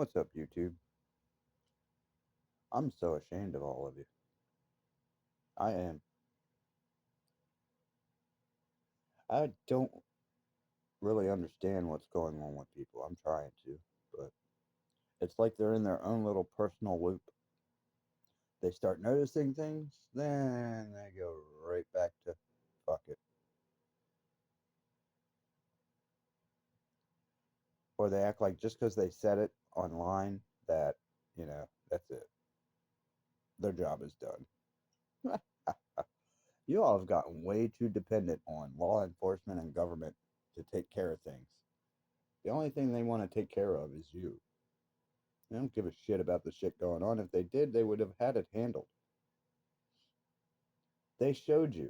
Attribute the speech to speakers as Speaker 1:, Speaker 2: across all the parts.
Speaker 1: What's up, YouTube? I'm so ashamed of all of you. I am. I don't really understand what's going on with people. I'm trying to, but it's like they're in their own little personal loop. They start noticing things, then they go right back to fuck it. Or they act like just because they said it online that, that's it. Their job is done. You all have gotten way too dependent on law enforcement and government to take care of things. The only thing they want to take care of is you. They don't give a shit about the shit going on. If they did, they would have had it handled. They showed you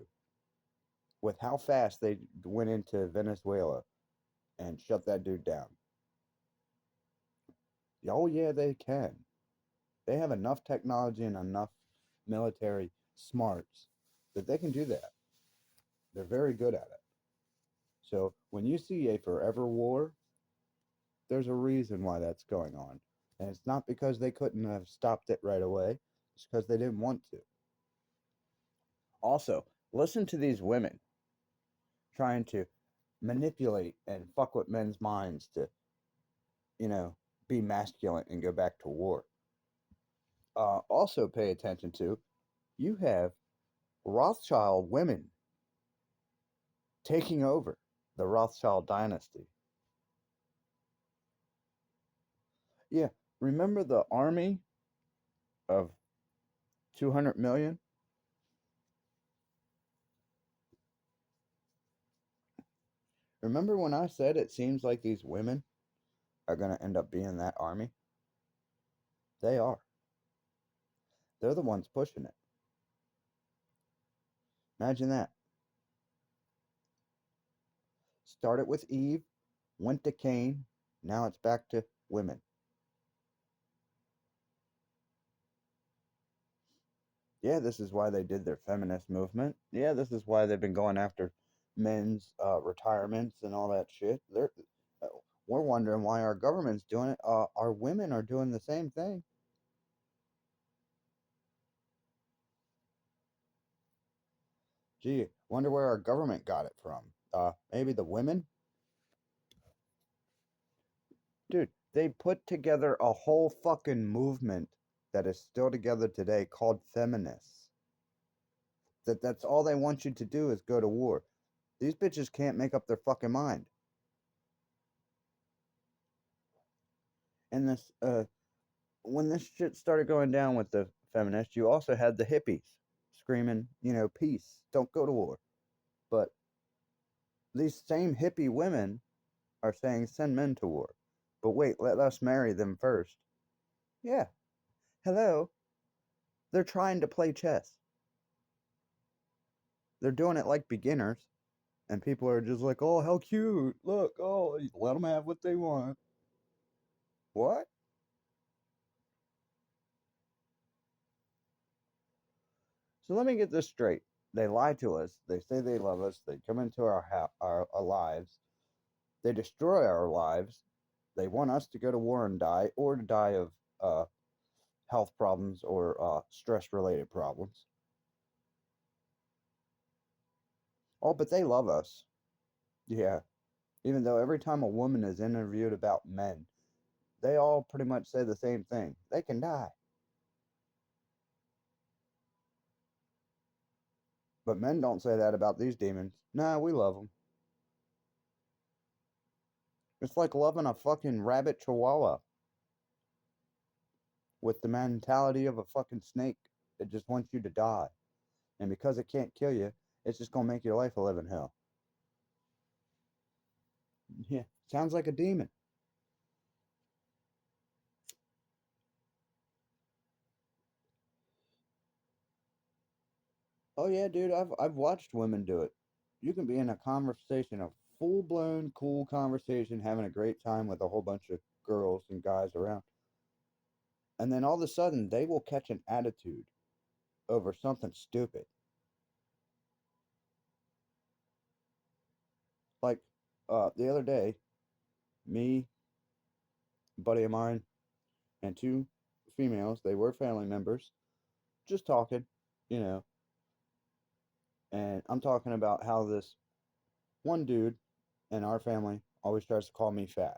Speaker 1: with how fast they went into Venezuela and shut that dude down. Oh, yeah, they can. They have enough technology and enough military smarts that they can do that. They're very good at it. So when you see a forever war, there's a reason why that's going on. And it's not because they couldn't have stopped it right away, it's because they didn't want to. Also, listen to these women trying to manipulate and fuck with men's minds to, you know, be masculine and go back to war. Also, pay attention to you have Rothschild women taking over the Rothschild dynasty. Yeah, remember the army of 200 million? Remember when I said it seems like these women are going to end up being that army? They are. They're the ones pushing it. Imagine that. Started with Eve, went to Cain, now it's back to women. Yeah, this is why they did their feminist movement. Yeah, this is why they've been going after men's retirements and all that shit. Uh, we're wondering why our government's doing it. Our women are doing the same thing. Gee, wonder where our government got it from. Maybe the women? Dude, they put together a whole fucking movement that is still together today called feminists. That's all they want you to do is go to war. These bitches can't make up their fucking mind. And this when this shit started going down with the feminists, you also had the hippies screaming, peace, don't go to war. But these same hippie women are saying send men to war. But wait, let us marry them first. Yeah. Hello. They're trying to play chess. They're doing it like beginners. And people are just like, oh, how cute. Look, oh, let them have what they want. What? So let me get this straight. They lie to us. They say they love us. They come into our lives. They destroy our lives. They want us to go to war and die, or to die of uh, health problems or stress related problems. Oh, but they love us. Yeah. Even though every time a woman is interviewed about men, they all pretty much say the same thing. They can die. But men don't say that about these demons. Nah, we love them. It's like loving a fucking rabbit chihuahua with the mentality of a fucking snake. It just wants you to die. And because it can't kill you, it's just gonna make your life a living hell. Yeah, sounds like a demon. Oh yeah, dude, I've watched women do it. You can be in a conversation, a full blown cool conversation, having a great time with a whole bunch of girls and guys around, and then all of a sudden they will catch an attitude over something stupid. Like the other day, me, a buddy of mine, and two females. They were family members, just talking, you know. And I'm talking about how this one dude in our family always tries to call me fat.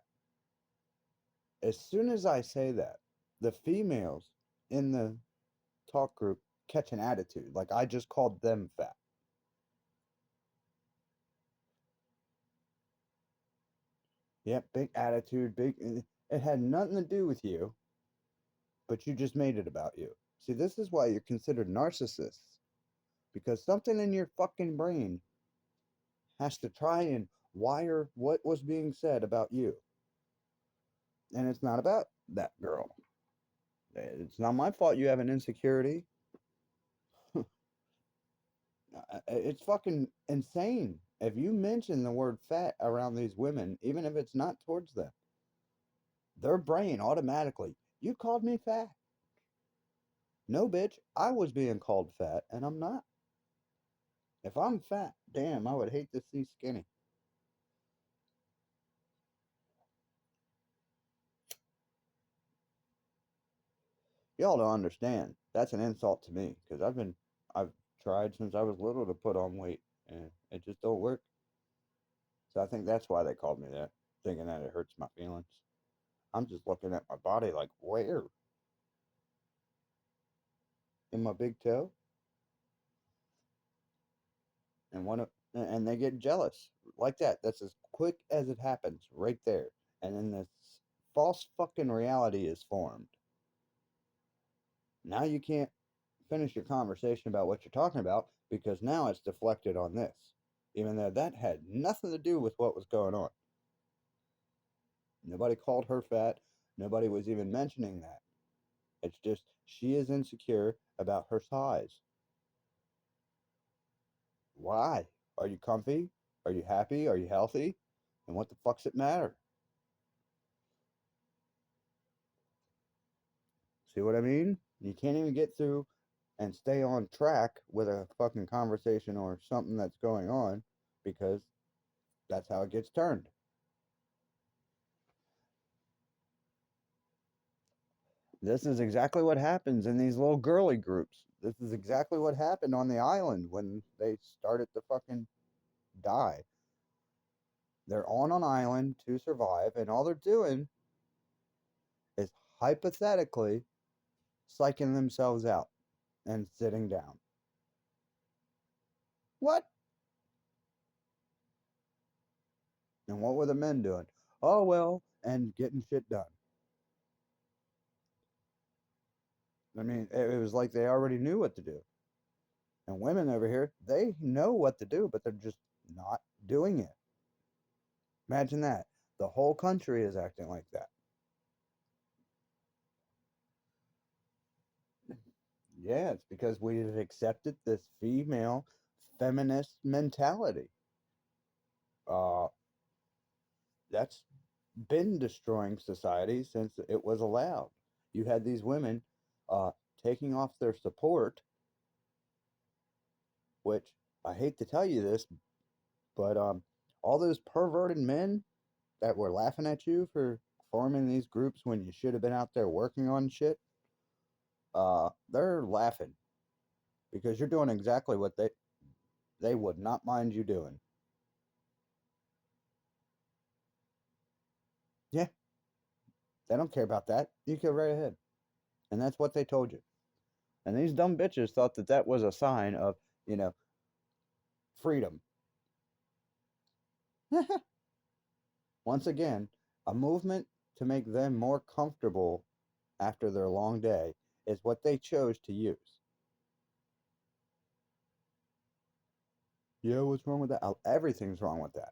Speaker 1: As soon as I say that, the females in the talk group catch an attitude. Like I just called them fat. Yep, big attitude, big. It had nothing to do with you, but you just made it about you. See, this is why you're considered narcissists. Because something in your fucking brain has to try and wire what was being said about you. And it's not about that girl. It's not my fault you have an insecurity. It's fucking insane. If you mention the word fat around these women, even if it's not towards them, their brain automatically, you called me fat. No, bitch, I was being called fat, and I'm not. If I'm fat, damn, I would hate to see skinny. Y'all don't understand. That's an insult to me because I've tried since I was little to put on weight, and it just don't work. So I think that's why they called me that, thinking that it hurts my feelings. I'm just looking at my body like, where? In my big toe? And they get jealous like that. That's as quick as it happens, right there. And then this false fucking reality is formed. Now you can't finish your conversation about what you're talking about because now it's deflected on this, even though that had nothing to do with what was going on. Nobody called her fat. Nobody was even mentioning that. It's just she is insecure about her size. Why? Are you comfy? Are you happy? Are you healthy? And what the fuck's it matter? See what I mean? You can't even get through and stay on track with a fucking conversation or something that's going on because that's how it gets turned. This is exactly what happens in these little girly groups. This is exactly what happened on the island when they started to fucking die. They're on an island to survive, and all they're doing is hypothetically psyching themselves out and sitting down. What? And what were the men doing? Oh, well, and getting shit done. I mean, it was like they already knew what to do. And women over here, they know what to do, but they're just not doing it. Imagine that. The whole country is acting like that. Yeah, it's because we have accepted this female feminist mentality. Uh, that's been destroying society since it was allowed. You had these women uh, taking off their support, which I hate to tell you this, but all those perverted men that were laughing at you for forming these groups when you should have been out there working on shit, they're laughing because you're doing exactly what they would not mind you doing. Yeah, they don't care about that. You go right ahead. And that's what they told you. And these dumb bitches thought that that was a sign of, you know, freedom. Once again, a movement to make them more comfortable after their long day is what they chose to use. Yeah, what's wrong with that? Everything's wrong with that.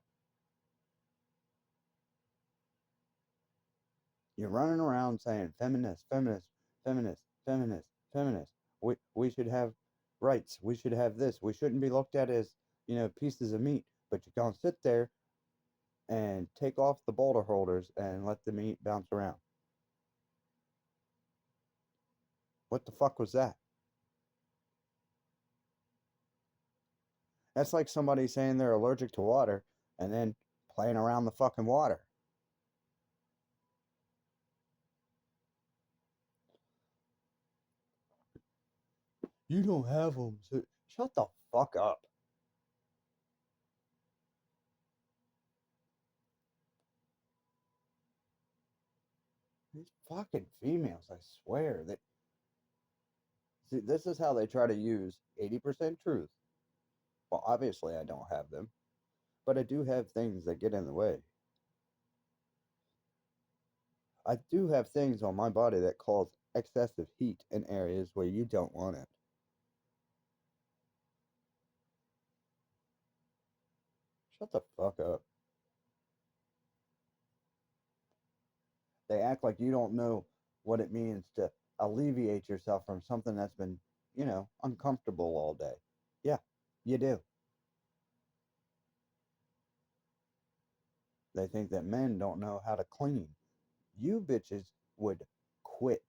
Speaker 1: You're running around saying feminist, feminist, feminist, feminist, feminist. We should have rights. We should have this. We shouldn't be looked at as, pieces of meat. But you're going to sit there and take off the boulder holders and let the meat bounce around. What the fuck was that? That's like somebody saying they're allergic to water and then playing around the fucking water. You don't have them. So shut the fuck up. These fucking females, I swear. They see this is how they try to use 80% truth. Well, obviously I don't have them, but I do have things that get in the way. I do have things on my body that cause excessive heat in areas where you don't want it. Shut the fuck up. They act like you don't know what it means to alleviate yourself from something that's been, uncomfortable all day. Yeah, you do. They think that men don't know how to clean. You bitches would quit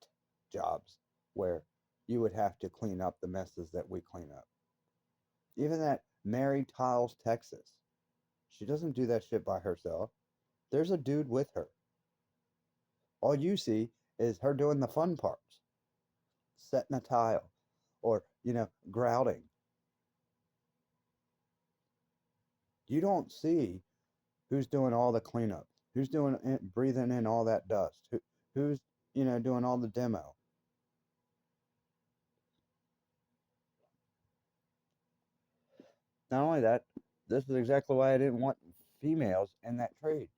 Speaker 1: jobs where you would have to clean up the messes that we clean up. Even that Mary Tiles, Texas, she doesn't do that shit by herself. There's a dude with her. All you see is her doing the fun parts, setting a tile, or, grouting. You don't see who's doing all the cleanup, who's doing breathing in all that dust, who's doing all the demo. Not only that, this is exactly why I didn't want females in that trade.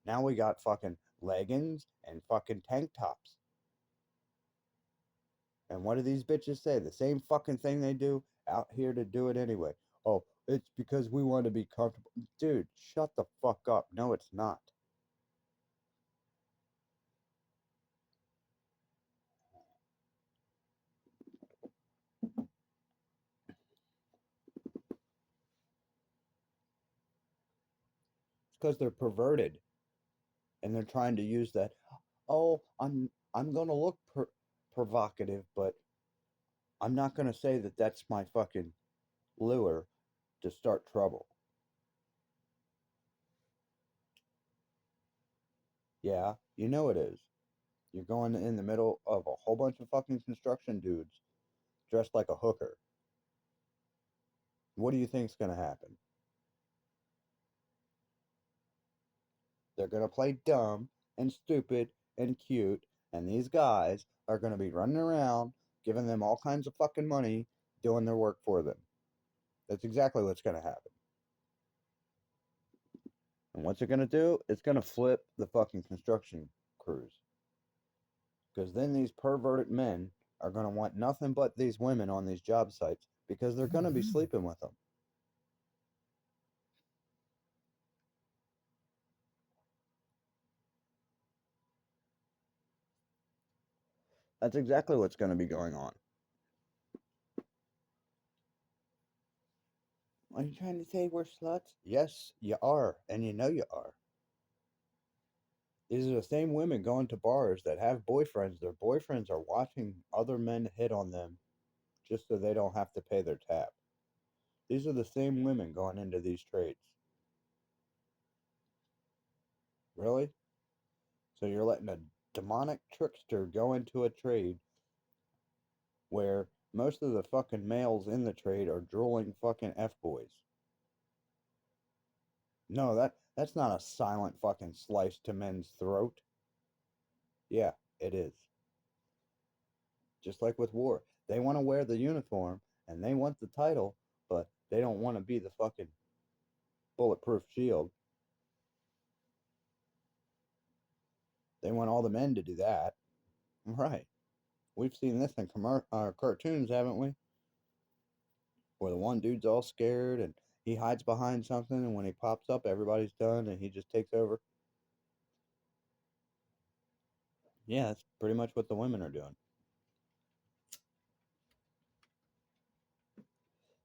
Speaker 1: Now we got fucking leggings and fucking tank tops. And what do these bitches say? The same fucking thing they do out here to do it anyway. Oh, it's because we want to be comfortable. Dude, shut the fuck up. No, it's not. It's because they're perverted and they're trying to use that. Oh, I'm gonna look provocative, but I'm not gonna say that that's my fucking lure to start trouble. Yeah, you know it is. You're going in the middle of a whole bunch of fucking construction dudes dressed like a hooker. What do you think's gonna happen? They're gonna play dumb and stupid and cute, and these guys are gonna be running around giving them all kinds of fucking money doing their work for them. That's exactly what's gonna happen. And what's it gonna do? It's gonna flip the fucking construction crews. Because then these perverted men are gonna want nothing but these women on these job sites because they're gonna be sleeping with them. That's exactly what's gonna be going on. Are you trying to say we're sluts? Yes, you are, and you know you are. These are the same women going to bars that have boyfriends. Their boyfriends are watching other men hit on them just so they don't have to pay their tab. These are the same women going into these trades. Really? So you're letting a demonic trickster go into a trade where most of the fucking males in the trade are drooling fucking F boys. No, that's not a silent fucking slice to men's throat. Yeah, it is. Just like with war. They want to wear the uniform and they want the title, but they don't want to be the fucking bulletproof shield. They want all the men to do that. Right. We've seen this in cartoons, haven't we? Where the one dude's all scared and he hides behind something, and when he pops up, everybody's done and he just takes over. Yeah, that's pretty much what the women are doing.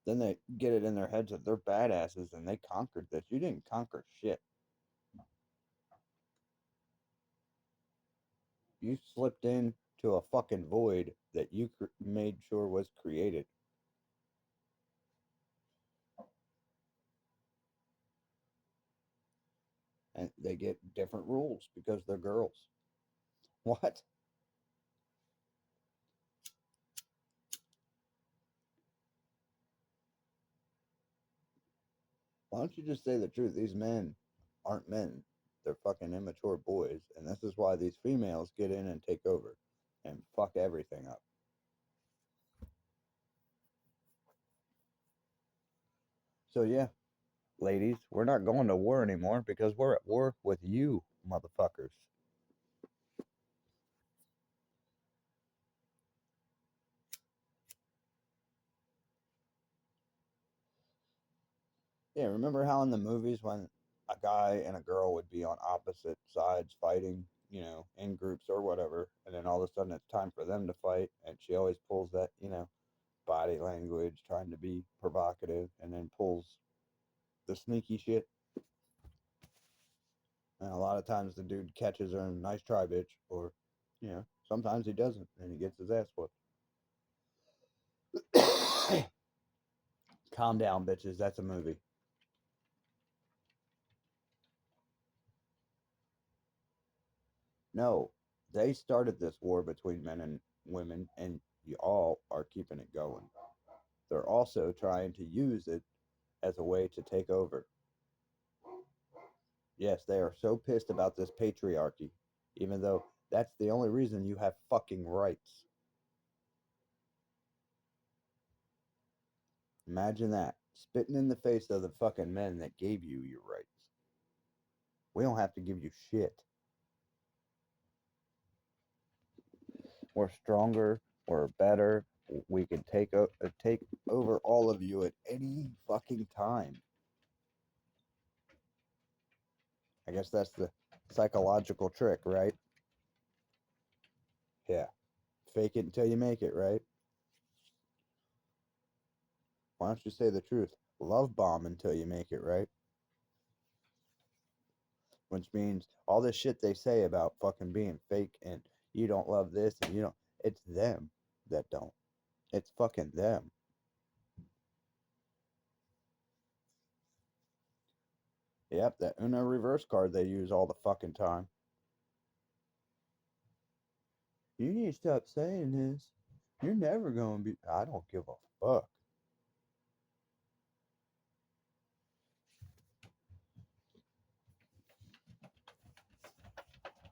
Speaker 1: Then they get it in their heads that they're badasses and they conquered this. You didn't conquer shit. You slipped into a fucking void that you made sure was created. And they get different rules because they're girls. What? Why don't you just say the truth? These men aren't men. They're fucking immature boys, and this is why these females get in and take over and fuck everything up. So yeah, ladies, we're not going to war anymore because we're at war with you, motherfuckers. Yeah, remember how in the movies when a guy and a girl would be on opposite sides fighting, in groups or whatever, and then all of a sudden it's time for them to fight, and she always pulls that, body language, trying to be provocative, and then pulls the sneaky shit. And a lot of times the dude catches her and nice try, bitch, or, sometimes he doesn't, and he gets his ass whooped. Calm down, bitches. That's a movie. No, they started this war between men and women, and you all are keeping it going. They're also trying to use it as a way to take over. Yes, they are so pissed about this patriarchy, even though that's the only reason you have fucking rights. Imagine that. Spitting in the face of the fucking men that gave you your rights. We don't have to give you shit. We're stronger. We're better. We can take over all of you at any fucking time. I guess that's the psychological trick, right? Yeah. Fake it until you make it, right? Why don't you say the truth? Love bomb until you make it, right? Which means all this shit they say about fucking being fake and you don't love this and you don't. It's them that don't. It's fucking them. Yep, that Uno reverse card they use all the fucking time. You need to stop saying this. You're never gonna be. I don't give a fuck.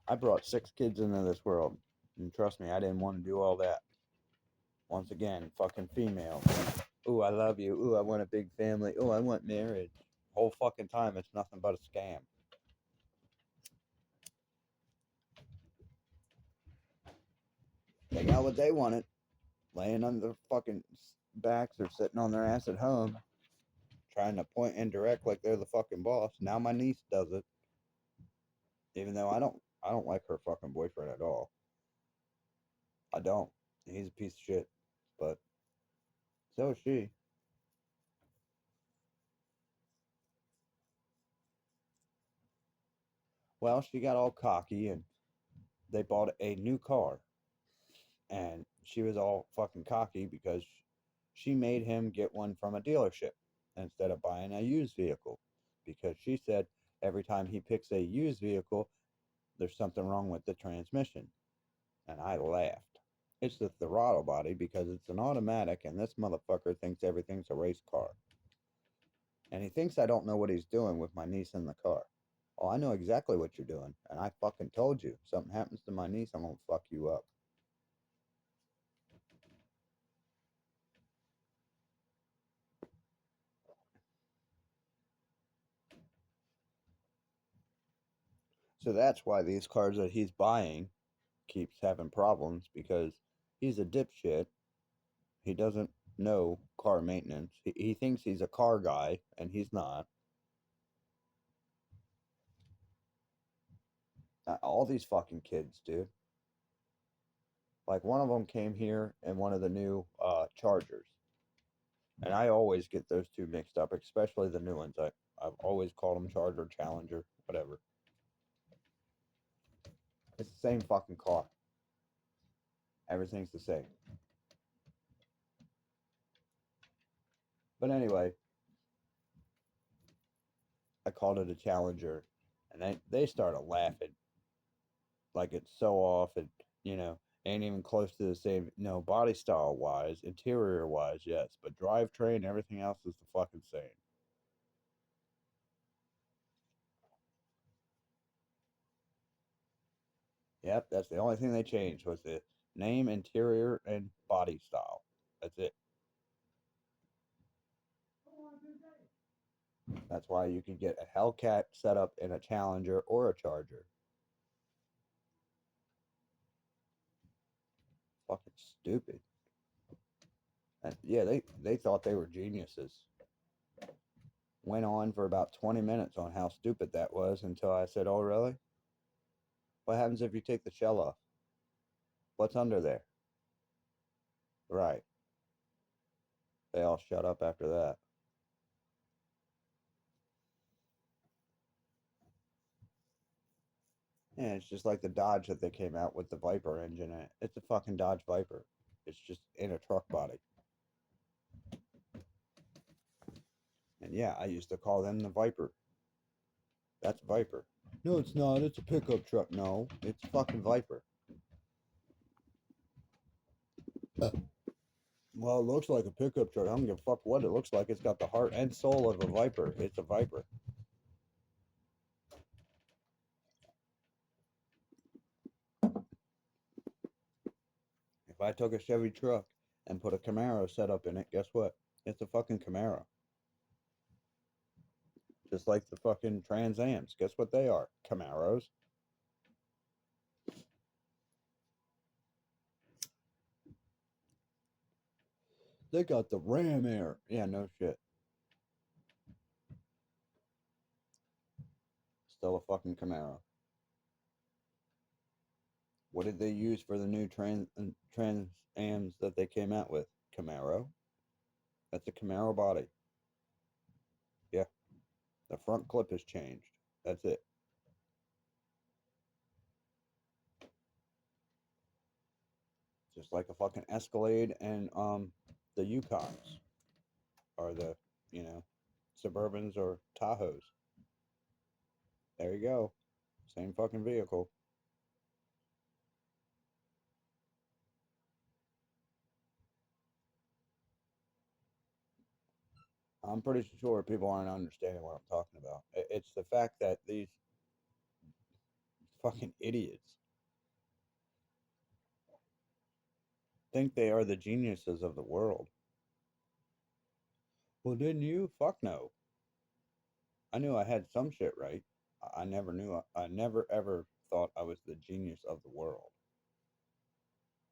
Speaker 1: I brought 6 kids into this world. And trust me, I didn't want to do all that. Once again, fucking female. Ooh, I love you. Ooh, I want a big family. Ooh, I want marriage. Whole fucking time, it's nothing but a scam. They got what they wanted. Laying on their fucking backs or sitting on their ass at home, trying to point and direct like they're the fucking boss. Now my niece does it. Even though I don't like her fucking boyfriend at all. I don't. He's a piece of shit. But so is she. Well, she got all cocky and they bought a new car. And she was all fucking cocky because she made him get one from a dealership instead of buying a used vehicle. Because she said every time he picks a used vehicle, there's something wrong with the transmission. And I laughed. It's the throttle body because it's an automatic and this motherfucker thinks everything's a race car. And he thinks I don't know what he's doing with my niece in the car. Oh, I know exactly what you're doing. And I fucking told you. If something happens to my niece, I'm gonna fuck you up. So that's why these cars that he's buying keeps having problems because he's a dipshit. He doesn't know car maintenance. He thinks he's a car guy and he's not. All these fucking kids, dude. Like one of them came here in one of the new Chargers, and I always get those two mixed up, especially the new ones. I've always called them Charger, Challenger, whatever. It's the same fucking car. Everything's the same. But anyway, I called it a Challenger, and they started laughing like it's so off and ain't even close to the same. No, body style wise, interior wise, yes, but drivetrain, everything else is the fucking same. Yep, that's the only thing they changed was the name, interior, and body style. That's it. That's why you could get a Hellcat setup in a Challenger or a Charger. Fucking stupid. And yeah, they thought they were geniuses. Went on for about 20 minutes on how stupid that was until I said, "Oh, really? What happens if you take the shell off? What's under there?" Right. They all shut up after that. Yeah, it's just like the Dodge that they came out with the Viper engine in it. It's a fucking Dodge Viper. It's just in a truck body. And yeah, I used to call them the Viper. That's Viper. No, it's not. It's a pickup truck. No, it's fucking Viper. Well, it looks like a pickup truck. I don't give a fuck what it looks like. It's got the heart and soul of a Viper. It's a Viper. If I took a Chevy truck and put a Camaro setup in it, guess what? It's a fucking Camaro. Just like the fucking Trans Ams. Guess what they are? Camaros. They got the Ram Air. Yeah, no shit. Still a fucking Camaro. What did they use for the new Trans Ams that they came out with? Camaro. That's a Camaro body. Yeah, the front clip has changed. That's it. Just like a fucking Escalade and the Yukons or the, you know, Suburbans or Tahoes. There you go. Same fucking vehicle. I'm pretty sure people aren't understanding what I'm talking about. It's the fact that these fucking idiots think they are the geniuses of the world. Well, didn't you? Fuck no. I knew I had some shit right. I never knew, I never ever thought I was the genius of the world.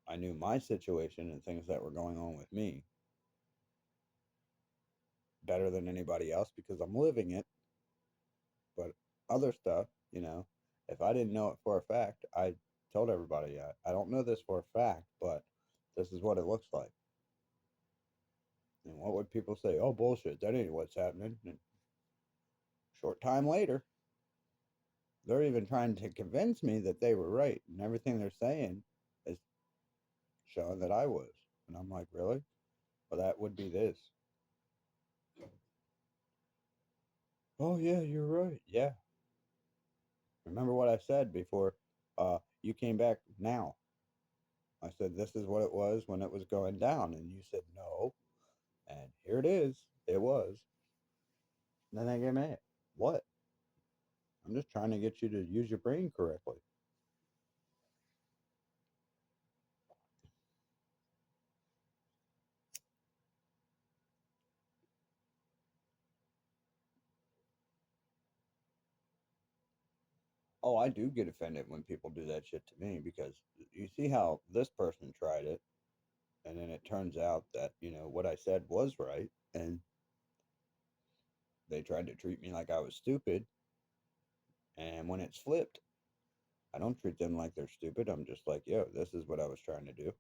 Speaker 1: I knew my situation and things that were going on with me better than anybody else because I'm living it. But other stuff, if I didn't know it for a fact, I told everybody, I don't know this for a fact, but this is what it looks like. And what would people say? Oh, bullshit, that ain't what's happening. And short time later, they're even trying to convince me that they were right. And everything they're saying is showing that I was. And I'm like, really? Well, that would be this. Oh, yeah, you're right. Yeah. Remember what I said before you came back now? I said, this is what it was when it was going down. And you said, no. And here it is. It was. And then they get mad. What? I'm just trying to get you to use your brain correctly. Oh, I do get offended when people do that shit to me because you see how this person tried it. And then it turns out that, what I said was right. And they tried to treat me like I was stupid. And when it's flipped, I don't treat them like they're stupid. I'm just like, yo, this is what I was trying to do.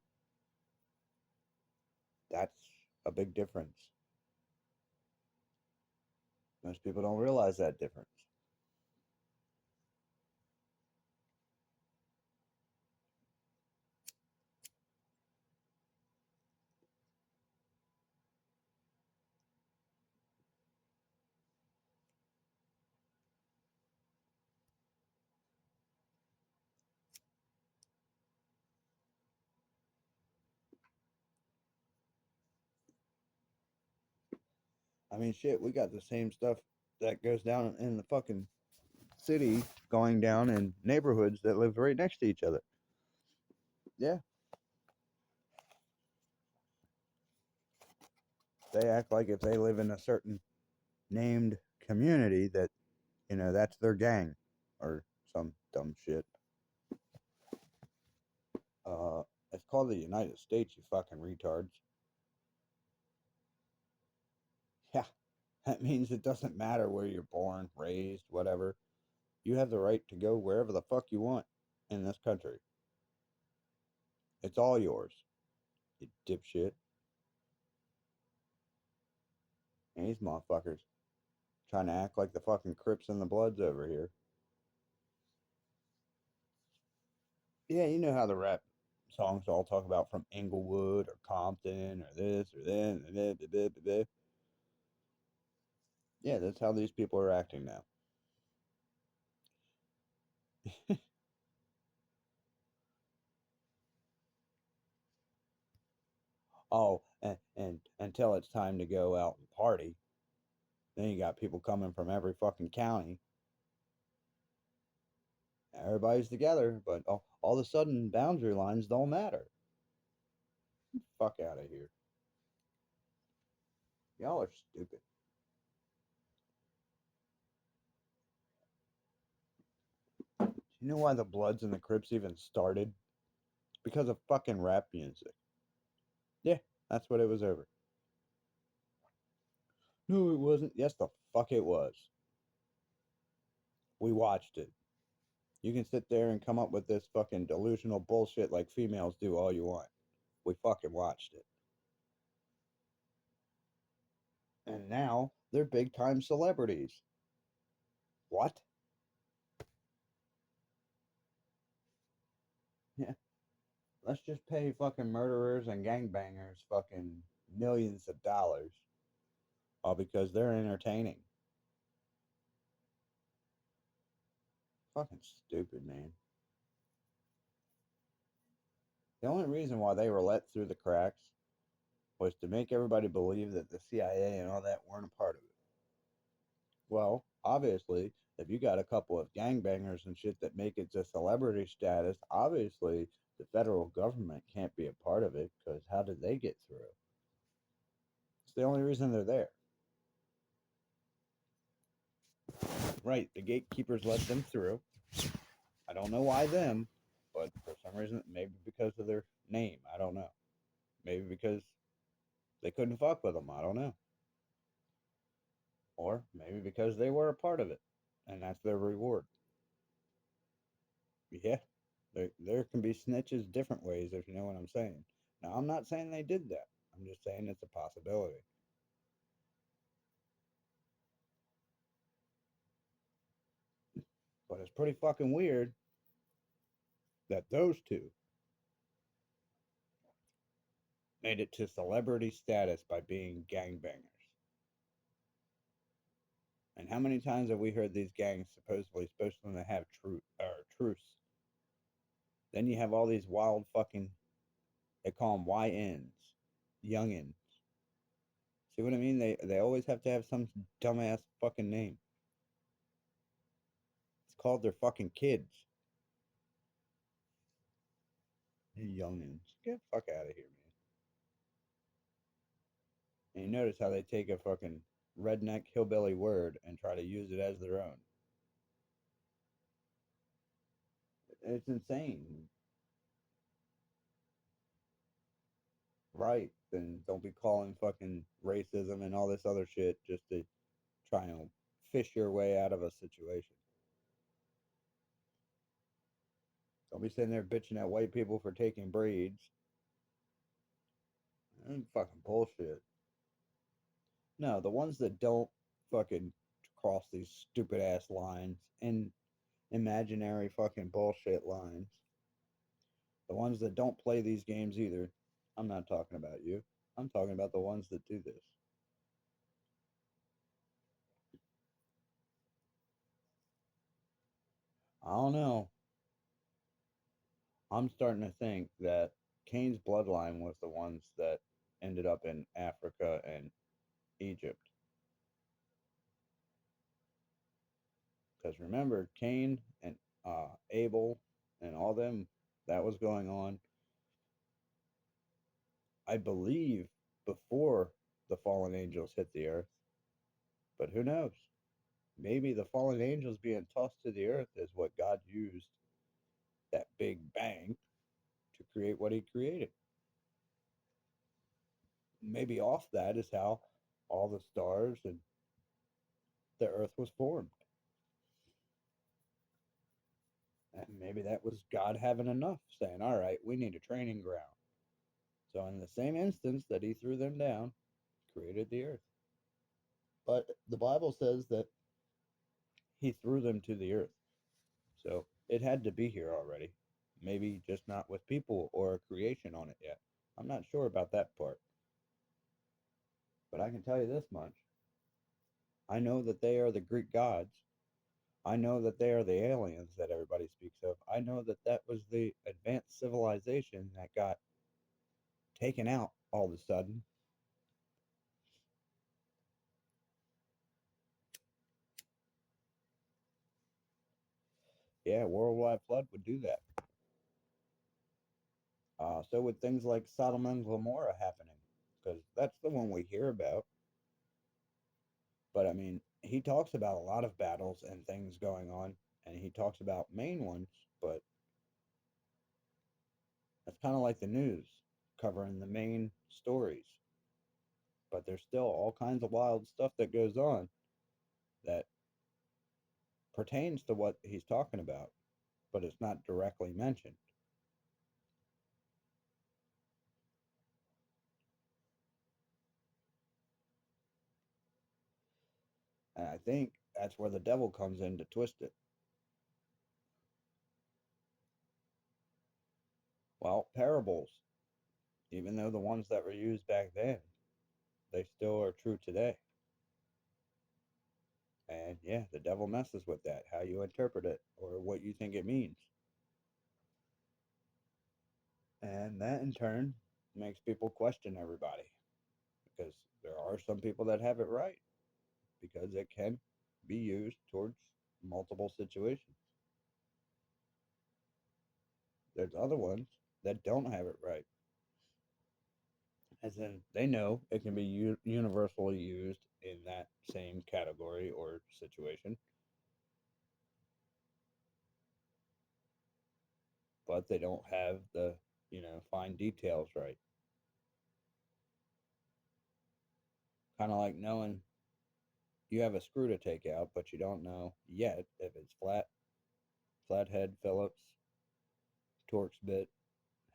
Speaker 1: That's a big difference. Most people don't realize that difference. I mean, shit, we got the same stuff that goes down in the fucking city going down in neighborhoods that live right next to each other. Yeah, they act like if they live in a certain named community that, that's their gang or some dumb shit. Uh, it's called the United States, you fucking retards. Yeah, that means it doesn't matter where you're born, raised, whatever. You have the right to go wherever the fuck you want in this country. It's all yours, you dipshit. And these motherfuckers trying to act like the fucking Crips and the Bloods over here. Yeah, you know how the rap songs all talk about from Inglewood or Compton or this or that. Yeah, that's how these people are acting now. Oh, and until it's time to go out and party, then you got people coming from every fucking county. Everybody's together, but all of a sudden, boundary lines don't matter. Fuck out of here. Y'all are stupid. You know why the Bloods and the Crips even started? Because of fucking rap music. Yeah, that's what it was over. No, it wasn't. Yes, the fuck it was. We watched it. You can sit there and come up with this fucking delusional bullshit like females do all you want. We fucking watched it. And now they're big time celebrities. What? Yeah. Let's just pay fucking murderers and gangbangers fucking millions of dollars all because they're entertaining. Fucking stupid, man. The only reason why they were let through the cracks was to make everybody believe that the CIA and all that weren't a part of it. Well, obviously, if you got a couple of gangbangers and shit that make it to celebrity status, obviously the federal government can't be a part of it because how did they get through? It's the only reason they're there. Right, the gatekeepers let them through. I don't know why them, but for some reason, maybe because of their name. I don't know. Maybe because they couldn't fuck with them. I don't know. Or maybe because they were a part of it and that's their reward. Yeah, there can be snitches different ways, if you know what I'm saying. Now, I'm not saying they did that. I'm just saying it's a possibility. But it's pretty fucking weird that those two made it to celebrity status by being gangbangers. And how many times have we heard these gangs supposedly supposed to have truce? Then you have all these wild fucking, they call them YNs, youngins. See what I mean? They always have to have some dumbass fucking name. It's called their fucking kids. Youngins. Get the fuck out of here, man. And you notice how they take a fucking redneck hillbilly word and try to use it as their own. It's insane. Right. Then don't be calling fucking racism and all this other shit just to try and fish your way out of a situation. Don't be sitting there bitching at white people for taking breeds. That's fucking bullshit. No, the ones that don't fucking cross these stupid ass lines and imaginary fucking bullshit lines. The ones that don't play these games either. I'm not talking about you. I'm talking about the ones that do this. I don't know. I'm starting to think that Cain's bloodline was the ones that ended up in Africa and Egypt. Because remember, Cain and Abel and all them, that was going on, I believe, before the fallen angels hit the earth. But who knows? Maybe the fallen angels being tossed to the earth is what God used that big bang to create what he created. Maybe off that is how all the stars and the earth was formed. And maybe that was God having enough, saying, all right, we need a training ground. So, in the same instance that he threw them down, created the earth. But the Bible says that he threw them to the earth. So, it had to be here already. Maybe just not with people or a creation on it yet. I'm not sure about that part. But I can tell you this much. I know that they are the Greek gods. I know that they are the aliens that everybody speaks of. I know that that was the advanced civilization that got taken out all of a sudden. Yeah, worldwide flood would do that. So would things like Sodom and Gomorrah happening, because that's the one we hear about. But I mean, he talks about a lot of battles and things going on, and he talks about main ones, but that's kind of like the news covering the main stories. But there's still all kinds of wild stuff that goes on that pertains to what he's talking about, but it's not directly mentioned. And I think that's where the devil comes in to twist it. Well, parables, even though the ones that were used back then, they still are true today. And yeah, the devil messes with that, how you interpret it or what you think it means. And that in turn makes people question everybody, because there are some people that have it right because it can be used towards multiple situations. There's other ones that don't have it right, as in they know it can be universally used in that same category or situation, but they don't have the fine details right. Kind of like knowing you have a screw to take out, but you don't know yet if it's flathead, Phillips, Torx bit,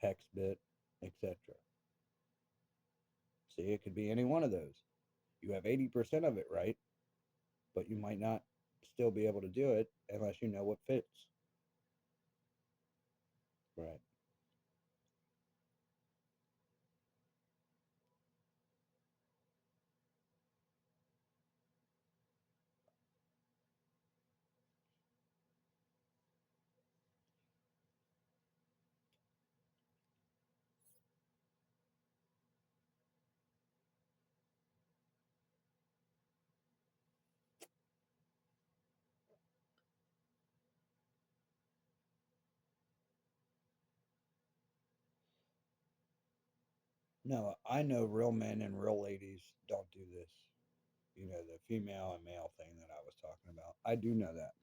Speaker 1: hex bit, etc. See, it could be any one of those. You have 80% of it right, but you might not still be able to do it unless you know what fits. Right. No, I know real men and real ladies don't do this. The female and male thing that I was talking about. I do know that.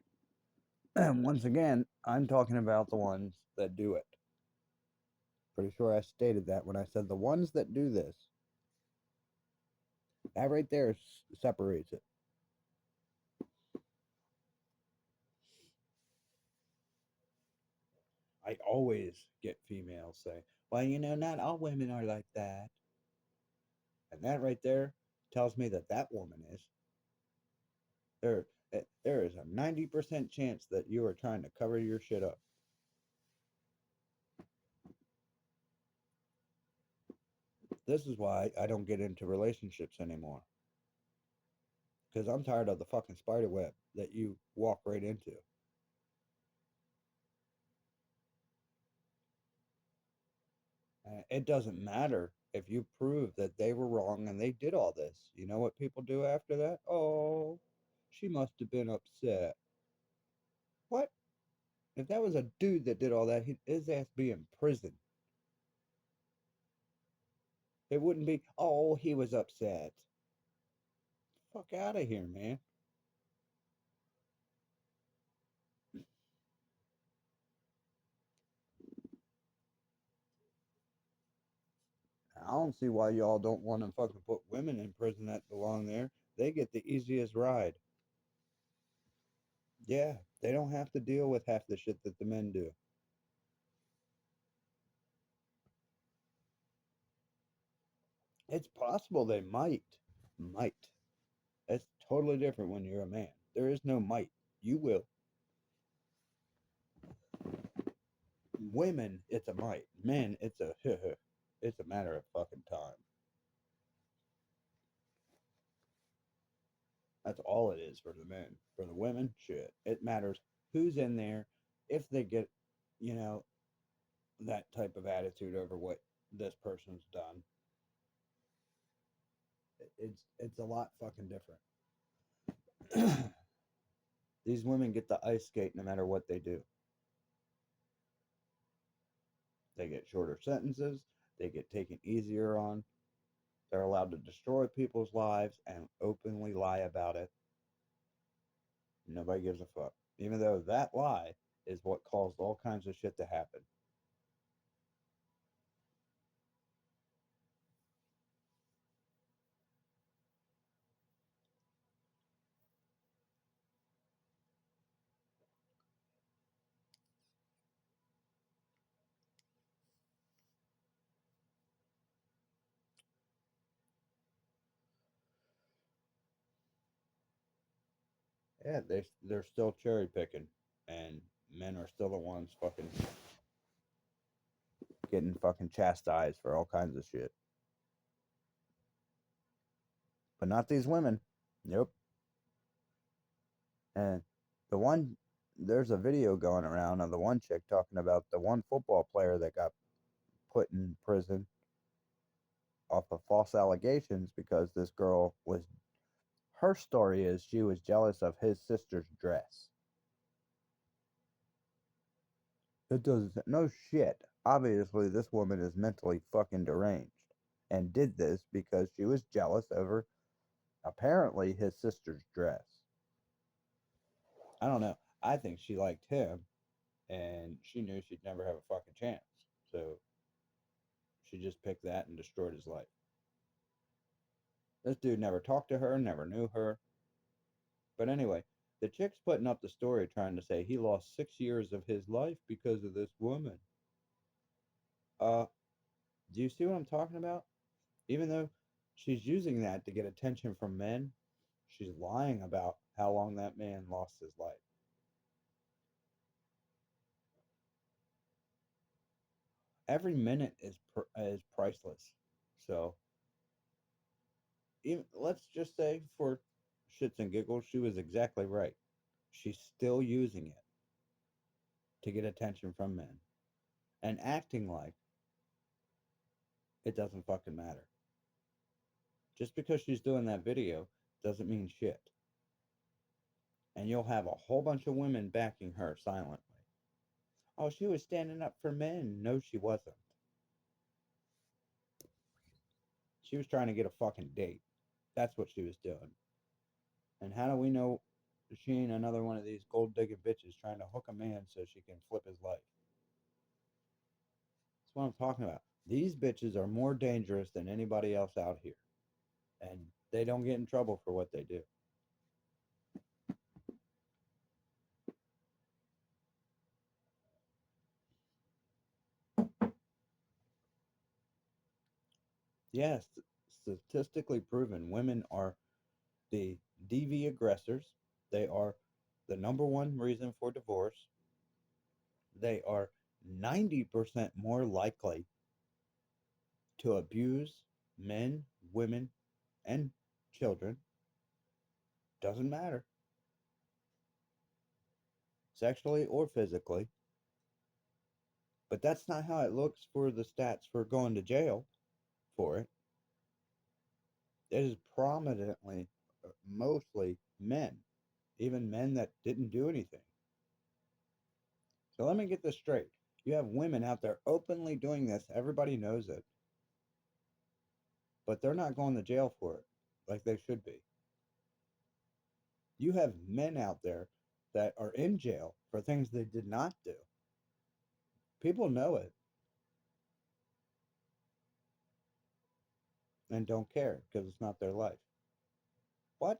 Speaker 1: And once again, I'm talking about the ones that do it. Pretty sure I stated that when I said the ones that do this. That right there separates it. I always get females say, well, not all women are like that. And that right there tells me that that woman is. There is a 90% chance that you are trying to cover your shit up. This is why I don't get into relationships anymore. Because I'm tired of the fucking spider web that you walk right into. It doesn't matter if you prove that they were wrong and they did all this. You know what people do after that? Oh, she must have been upset. What? If that was a dude that did all that, his ass be in prison. It wouldn't be, oh, he was upset. Fuck out of here, man. I don't see why y'all don't want to fucking put women in prison that belong there. They get the easiest ride. Yeah, they don't have to deal with half the shit that the men do. It's possible they might. Might. It's totally different when you're a man. There is no might. You will. Women, it's a might. Men, it's a it's a matter of fucking time. That's all it is for the men. For the women, shit. It matters who's in there, if they get, you know, that type of attitude over what this person's done. It's a lot fucking different. These women get the ice skate no matter what they do. They get shorter sentences, they get taken easier on, they're allowed to destroy people's lives and openly lie about it. Nobody gives a fuck. Even though that lie is what caused all kinds of shit to happen. Yeah, they're still cherry picking, and men are still the ones fucking getting fucking chastised for all kinds of shit. But not these women. Nope. And the one, there's a video going around of the one chick talking about the one football player that got put in prison off of false allegations because this girl was, her story is she was jealous of his sister's dress. It doesn't, no shit. Obviously, this woman is mentally fucking deranged and did this because she was jealous over apparently his sister's dress. I don't know. I think she liked him and she knew she'd never have a fucking chance. So she just picked that and destroyed his life. This dude never talked to her, never knew her. But anyway, the chick's putting up the story trying to say he lost 6 years of his life because of this woman. Uh, do you see what I'm talking about? Even though she's using that to get attention from men, she's lying about how long that man lost his life. Every minute is priceless. So, even, let's just say for shits and giggles, she was exactly right. She's still using it to get attention from men and acting like it doesn't fucking matter. Just because she's doing that video doesn't mean shit. And you'll have a whole bunch of women backing her silently. Oh, she was standing up for men. No, she wasn't. She was trying to get a fucking date. That's what she was doing. And how do we know she ain't another one of these gold digging bitches trying to hook a man so she can flip his life? That's what I'm talking about. These bitches are more dangerous than anybody else out here. And they don't get in trouble for what they do. Yes, statistically proven women are the DV aggressors. They are the number one reason for divorce. They are 90% more likely to abuse men, women, and children. Doesn't matter, sexually or physically. But that's not how it looks for the stats for going to jail for it. It is prominently, mostly men, even men that didn't do anything. So let me get this straight. You have women out there openly doing this. Everybody knows it, but they're not going to jail for it like they should be. You have men out there that are in jail for things they did not do. People know it and don't care because it's not their life. What?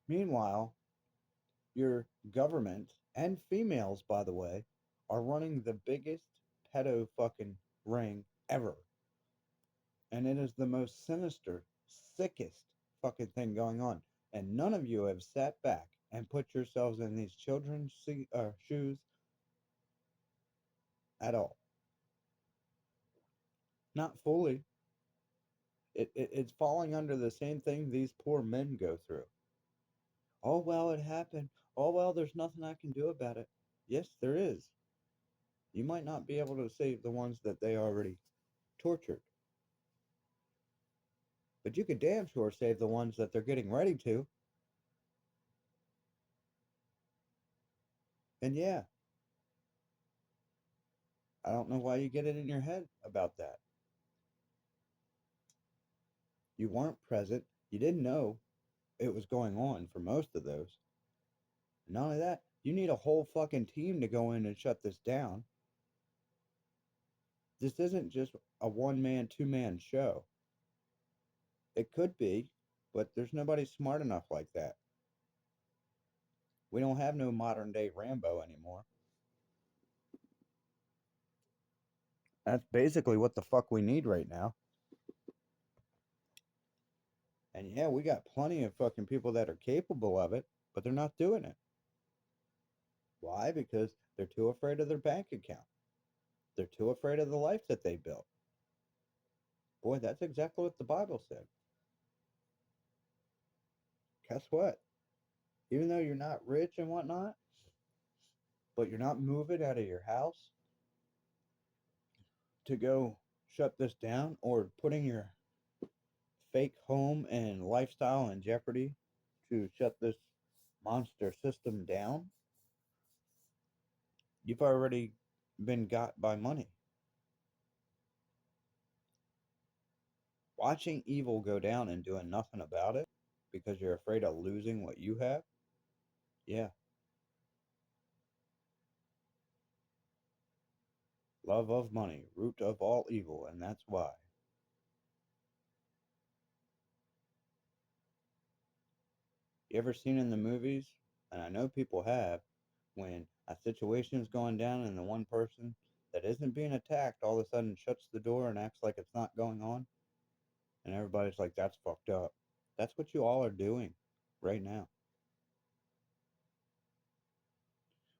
Speaker 1: Meanwhile, your government and females, by the way, are running the biggest pedo fucking ring ever. And it is the most sinister, sickest fucking thing going on. And none of you have sat back and put yourselves in these children's shoes at all. Not fully. It's falling under the same thing these poor men go through. Oh, well, it happened. Oh, well, there's nothing I can do about it. Yes, there is. You might not be able to save the ones that they already tortured, but you could damn sure save the ones that they're getting ready to. And yeah, I don't know why you get it in your head about that. You weren't present. You didn't know it was going on for most of those. And not only that, you need a whole fucking team to go in and shut this down. This isn't just a one man, two-man show. It could be, but there's nobody smart enough like that. We don't have no modern day Rambo anymore. That's basically what the fuck we need right now. And yeah, we got plenty of fucking people that are capable of it, but they're not doing it. Why? Because they're too afraid of their bank account. They're too afraid of the life that they built. Boy, that's exactly what the Bible said. Guess what? Even though you're not rich and whatnot, but you're not moving out of your house to go shut this down or putting your fake home and lifestyle in jeopardy to shut this monster system down, you've already been got by money. Watching evil go down and doing nothing about it because you're afraid of losing what you have, yeah, love of money, root of all evil, and that's why. You ever seen in the movies, and I know people have, when a situation's going down and the one person that isn't being attacked all of a sudden shuts the door and acts like it's not going on? And everybody's like, that's fucked up. That's what you all are doing right now.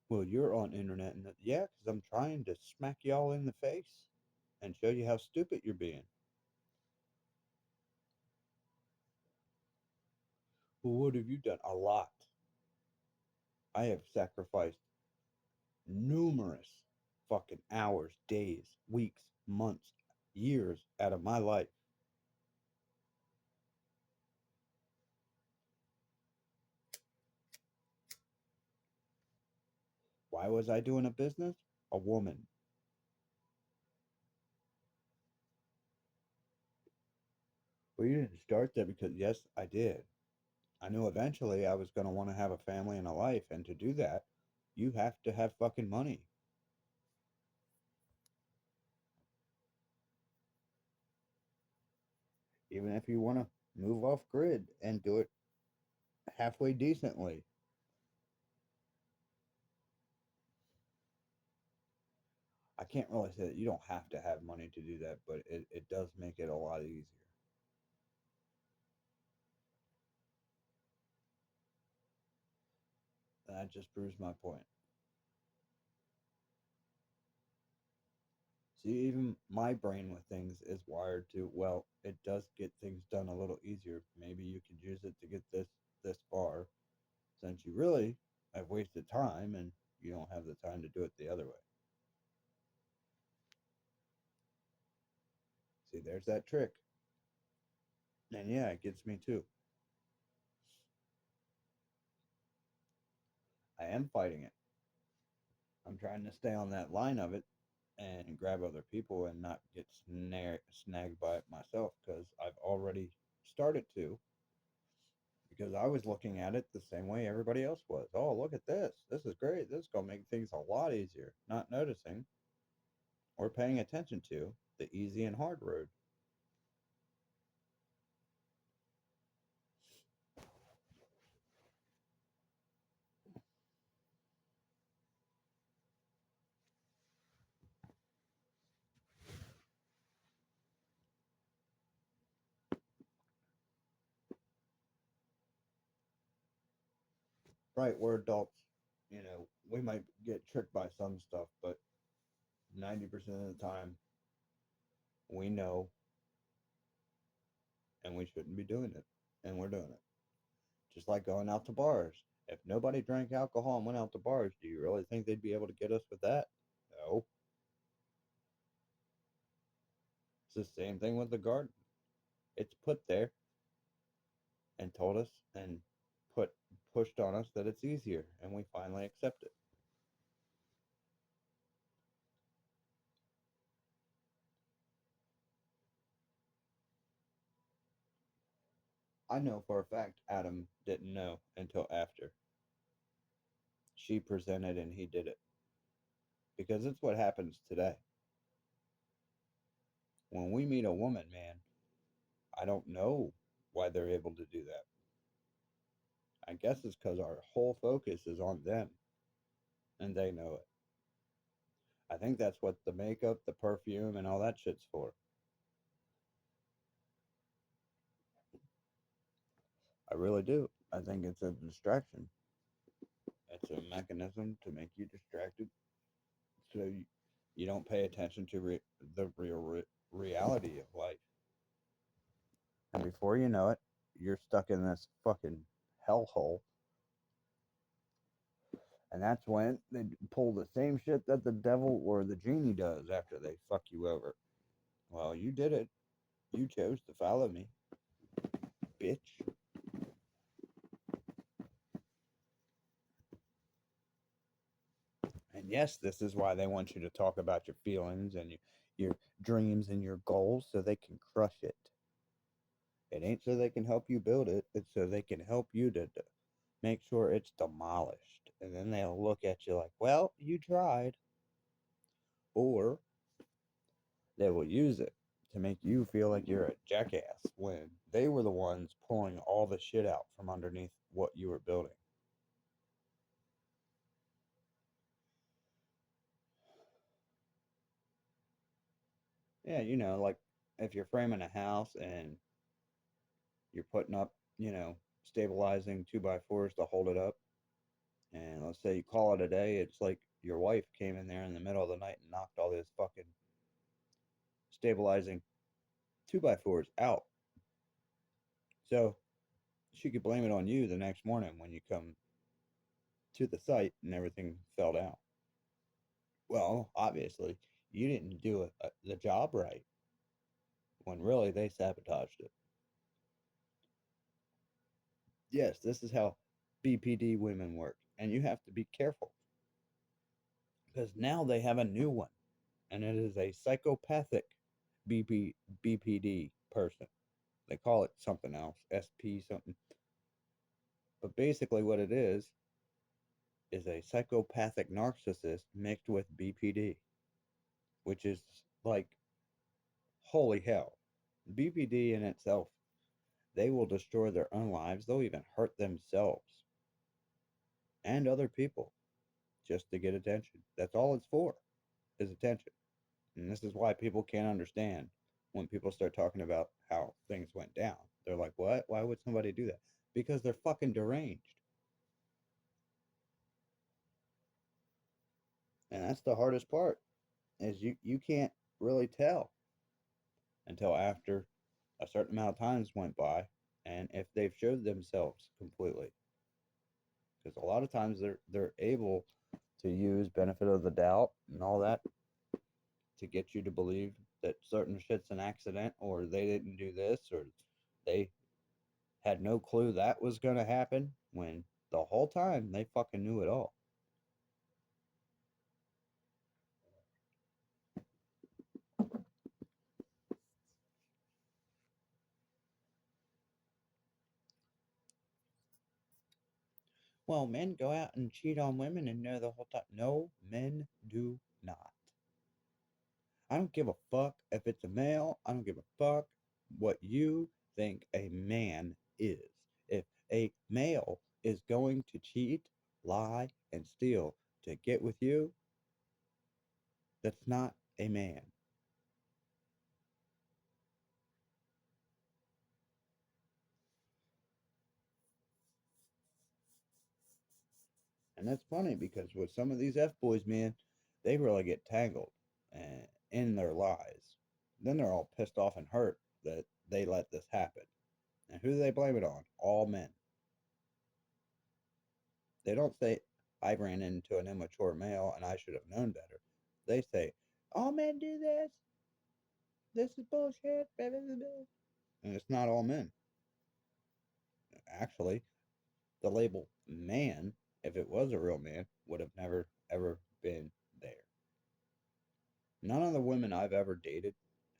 Speaker 1: Well, you're on internet and yeah, because I'm trying to smack y'all in the face and show you how stupid you're being. Well, what have you done? A lot. I have sacrificed numerous fucking hours, days, weeks, months, years out of my life. Why was I doing a business? A woman. Well, you didn't start that because, yes, I did. I knew eventually I was going to want to have a family and a life, and to do that, you have to have fucking money. Even if you want to move off grid and do it halfway decently. I can't really say that you don't have to have money to do that, but it does make it a lot easier. And that just proves my point. See, even my brain with things is wired to, well, it does get things done a little easier. Maybe you could use it to get this far, since you really have wasted time and you don't have the time to do it the other way. See, there's that trick. And yeah, it gets me too. I am fighting it. I'm trying to stay on that line of it and grab other people and not get snagged by it myself because I've already started to because I was looking at it the same way everybody else was. Oh, look at this. This is great. This is going to make things a lot easier. Not noticing or paying attention to the easy and hard road. Right, we're adults. We might get tricked by some stuff, but 90% of the time, we know and we shouldn't be doing it. And we're doing it. Just like going out to bars. If nobody drank alcohol and went out to bars, do you really think they'd be able to get us with that? No. It's the same thing with the garden. It's put there and told us and put pushed on us that it's easier, and we finally accept it. I know for a fact Adam didn't know until after she presented and he did it. Because it's what happens today. When we meet a woman, man, I don't know why they're able to do that. I guess it's because our whole focus is on them and they know it. I think that's what the makeup, the perfume, and all that shit's for. I really do. I think it's a distraction. It's a mechanism to make you distracted so you don't pay attention to the real reality of life. And before you know it, you're stuck in this fucking hellhole. And that's when they pull the same shit that the devil or the genie does after they fuck you over. Well, you did it. You chose to follow me, bitch. And yes, this is why they want you to talk about your feelings and your dreams and your goals so they can crush it. It ain't so they can help you build it, it's so they can help you to make sure it's demolished. And then they'll look at you like, well, you tried. Or they will use it to make you feel like you're a jackass when they were the ones pulling all the shit out from underneath what you were building. Yeah, like if you're framing a house and you're putting up, stabilizing 2x4s to hold it up, and let's say you call it a day, it's like your wife came in there in the middle of the night and knocked all those fucking stabilizing 2x4s out. So she could blame it on you the next morning when you come to the site and everything fell down. Well, obviously, you didn't do the job right when really they sabotaged it. Yes, this is how BPD women work, and you have to be careful because now they have a new one, and it is a psychopathic BPD person. They call it something else, SP something. But basically, what it is a psychopathic narcissist mixed with BPD, which is like holy hell. BPD in itself, they will destroy their own lives. They'll even hurt themselves and other people just to get attention. That's all it's for, is attention. And this is why people can't understand when people start talking about how things went down. They're like, what? Why would somebody do that? Because they're fucking deranged. And that's the hardest part, is you can't really tell until after a certain amount of times went by and if they've showed themselves completely. Because a lot of times they're able to use benefit of the doubt and all that to get you to believe that certain shit's an accident or they didn't do this or they had no clue that was going to happen when the whole time they fucking knew it all. Well, men go out and cheat on women and know the whole time. No, men do not. I don't give a fuck if it's a male. I don't give a fuck what you think a man is. If a male is going to cheat, lie, and steal to get with you, that's not a man. And that's funny because with some of these F boys, man, they really get tangled in their lies. Then they're all pissed off and hurt that they let this happen. And who do they blame it on? All men. They don't say, I ran into an immature male and I should have known better. They say, all men do this. This is bullshit. Blah, blah, blah, blah. And it's not all men. Actually, the label man, if it was a real man, would have never, ever been there. None of the women I've ever dated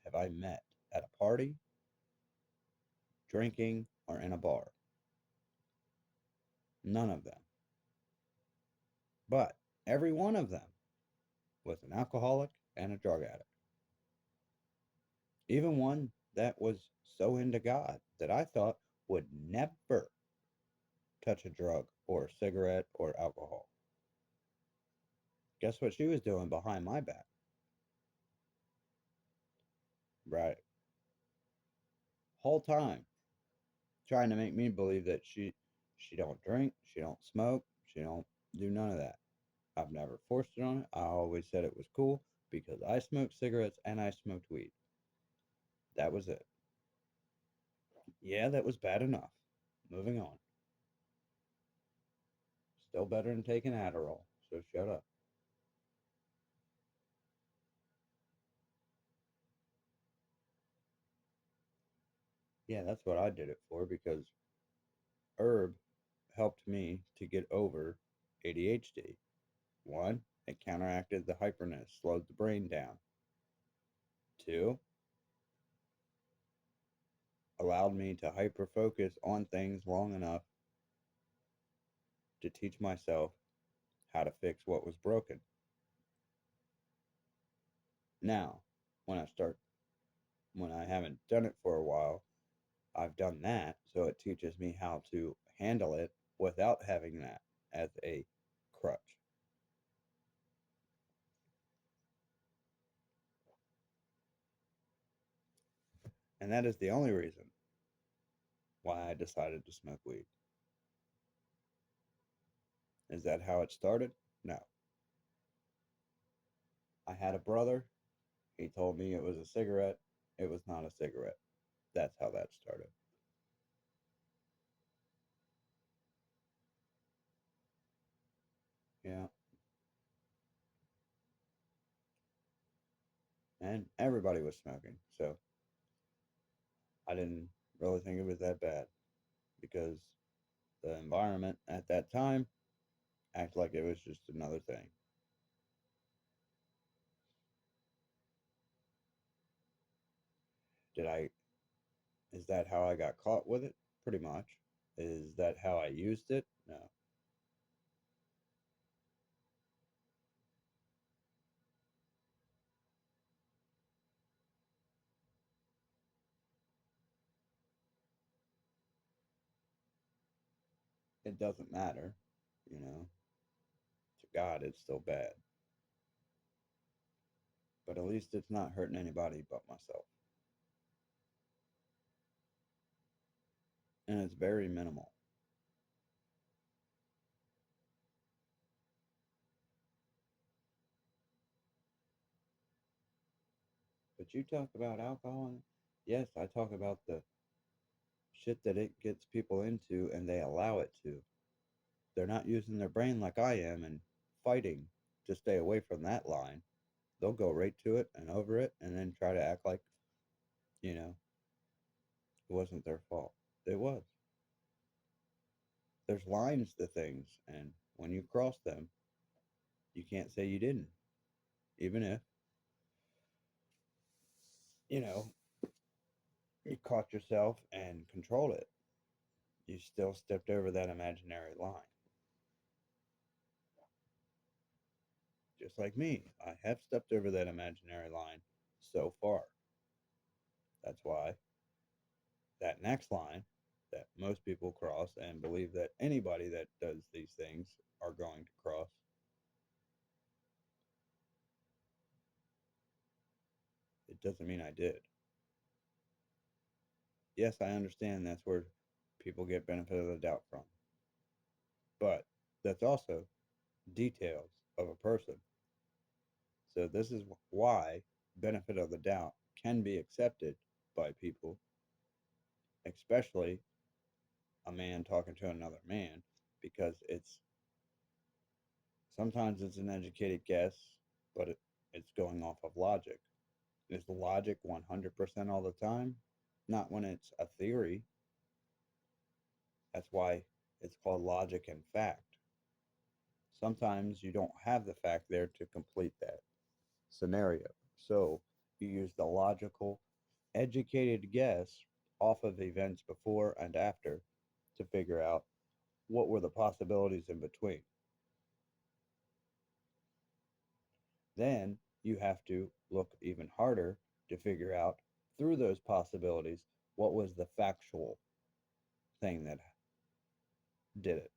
Speaker 1: have I met at a party, drinking, or in a bar. None of them. But every one of them was an alcoholic and a drug addict. Even one that was so into God that I thought would never touch a drug or a cigarette or alcohol. Guess what she was doing behind my back? Right. Whole time trying to make me believe that she don't drink, she don't smoke, she don't do none of that. I've never forced it on her. I always said it was cool because I smoked cigarettes and I smoked weed. That was it. Yeah, that was bad enough. Moving on. Still better than taking Adderall, so shut up. Yeah, that's what I did it for because herb helped me to get over ADHD. One, it counteracted the hyperness, slowed the brain down. Two, allowed me to hyper focus on things long enough to teach myself how to fix what was broken. Now, when I start, when I haven't done it for a while, I've done that, so it teaches me how to handle it without having that as a crutch. And that is the only reason why I decided to smoke weed. Is that how it started? No. I had a brother. He told me it was a cigarette. It was not a cigarette. That's how that started. Yeah. And everybody was smoking. So I didn't really think it was that bad because the environment at that time acted like it was just another thing. Did I, is that how I got caught with it? Pretty much. Is that how I used it? No. It doesn't matter. You know, to God, it's still bad. But at least it's not hurting anybody but myself. And it's very minimal. But you talk about alcohol, and yes, I talk about the shit that it gets people into and they allow it to. They're not using their brain like I am and fighting to stay away from that line. They'll go right to it and over it and then try to act like, you know, It wasn't their fault. It was. There's lines to things, and when you cross them, you can't say you didn't. Even if, you know, you caught yourself and controlled it, you still stepped over that imaginary line. Just like me, I have stepped over that imaginary line so far. That's why that next line that most people cross and believe that anybody that does these things are going to cross, it doesn't mean I did. Yes, I understand that's where people get benefit of the doubt from, but that's also details of a person. So this is why benefit of the doubt can be accepted by people, especially a man talking to another man, because sometimes it's an educated guess, but it's going off of logic. Is the logic 100% all the time? Not when it's a theory. That's why it's called logic and fact. Sometimes you don't have the fact there to complete that scenario. So you use the logical, educated guess off of events before and after to figure out what were the possibilities in between. Then you have to look even harder to figure out through those possibilities what was the factual thing that did it.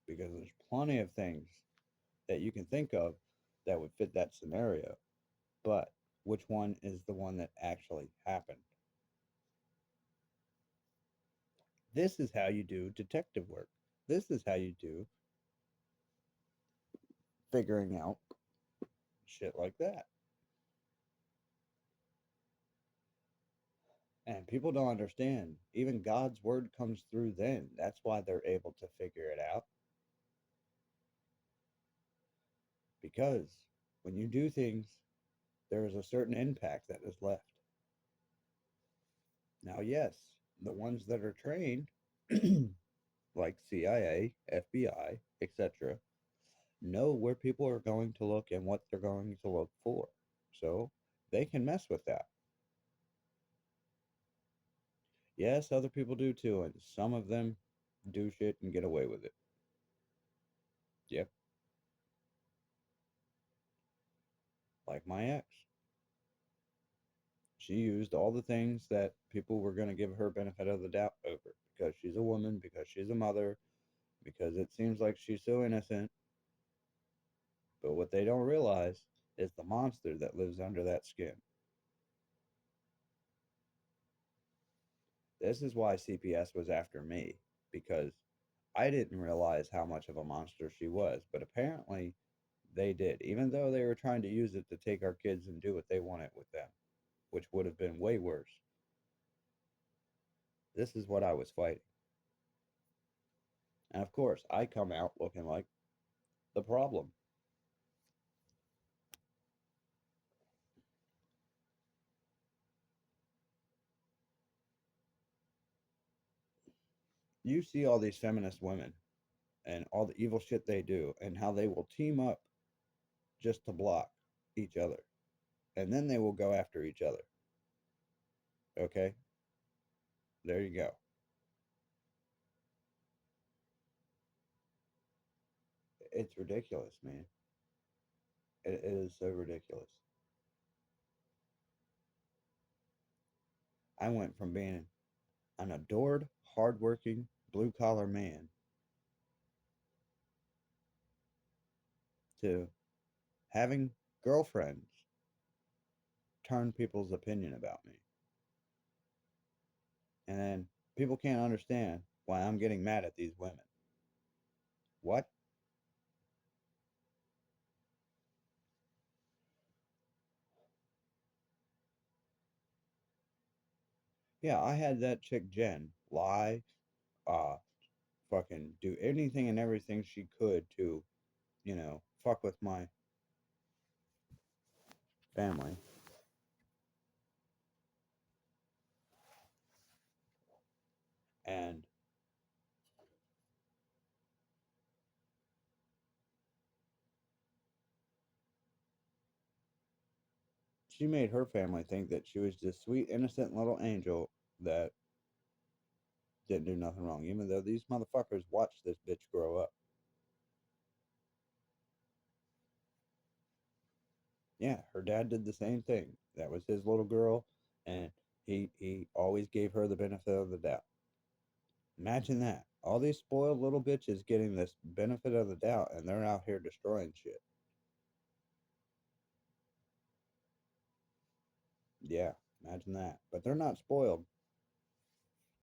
Speaker 1: Because there's plenty of things that you can think of that would fit that scenario, but which one is the one that actually happened? This is how you do detective work. This is how you do figuring out shit like that. And people don't understand. Even God's word comes through then. That's why they're able to figure it out. Because when you do things, there is a certain impact that is left. Now, yes, the ones that are trained, like CIA, FBI, etc., know where people are going to look and what they're going to look for. So they can mess with that. Yes, other people do too, and some of them do shit and get away with it. Yep, like my ex. She used all the things that people were going to give her benefit of the doubt over because she's a woman, because she's a mother, because it seems like she's so innocent. But what they don't realize is the monster that lives under that skin. This is why CPS was after me, because I didn't realize how much of a monster she was, but apparently they did, even though they were trying to use it to take our kids and do what they wanted with them, which would have been way worse. This is what I was fighting. And of course, I come out looking like the problem. You see all these feminist women and all the evil shit they do, and how they will team up just to block each other. And then they will go after each other. Okay? There you go. It's ridiculous, man. It is so ridiculous. I went from being an adored, hardworking, blue collar man to having girlfriends turn people's opinion about me. And then people can't understand why I'm getting mad at these women. What? Yeah, I had that chick Jen lie, uh, fucking do anything and everything she could to, fuck with my family. And she made her family think that she was this sweet, innocent little angel that didn't do nothing wrong, even though these motherfuckers watched this bitch grow up. Yeah, her dad did the same thing. That was his little girl, and he always gave her the benefit of the doubt. Imagine that. All these spoiled little bitches getting this benefit of the doubt, and they're out here destroying shit. Yeah, imagine that. But they're not spoiled.